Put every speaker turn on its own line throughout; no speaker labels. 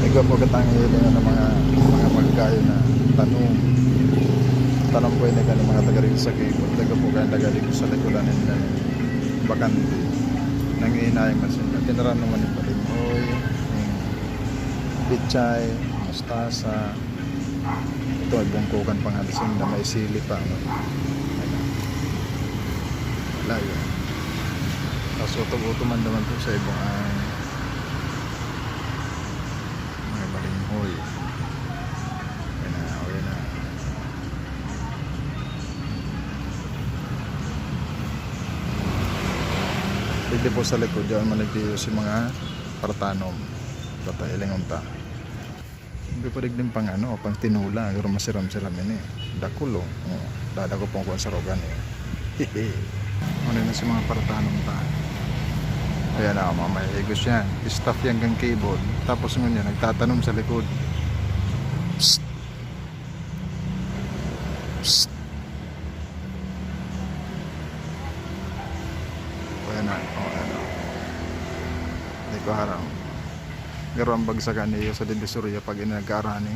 Ikaw po katang hiling ng mga magkayo na tanong. Tanong po ini kan mga taga rito sa Kibot. Taga po kaya taga dito sa likuran nila. Bakante. Nanginayang masin. Tinaran naman yung palingoy, yung pichay, mustasa. Ito ay bungkukan pangalisin na may sili pa. Wala yun. Tapos utog-utuman naman po sa ibang may balinghoy. Yan na, o yan na. Pwede po sa likod dyan managdiyo si mga partanom. Tatailing unta. Hindi pa rin din pang pang tinula. Pero masiram-siram yun eh. Dakulo. Dada ko pong kung sarogan eh. Hehe. Ano na si mga partanom ta. Kaya na mamay egos yan. Staff yan kang keyboard. Tapos ngunyan nagtatanom sa likod. Psst. Psst. Kaya na. Hindi ko harang. Garo ang bagsakan niyo sa Divisoria pag inagkarani.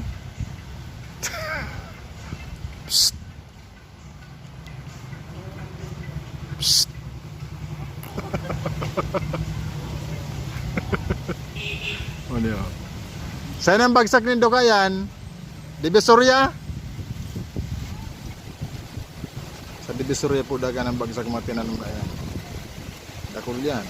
Psst. Psst. Ano yun? Saan ang bagsak nindo kayan? Divisoria? Sa Divisoria po dagan ang bagsak mga tinanong kayan. Dakul yan.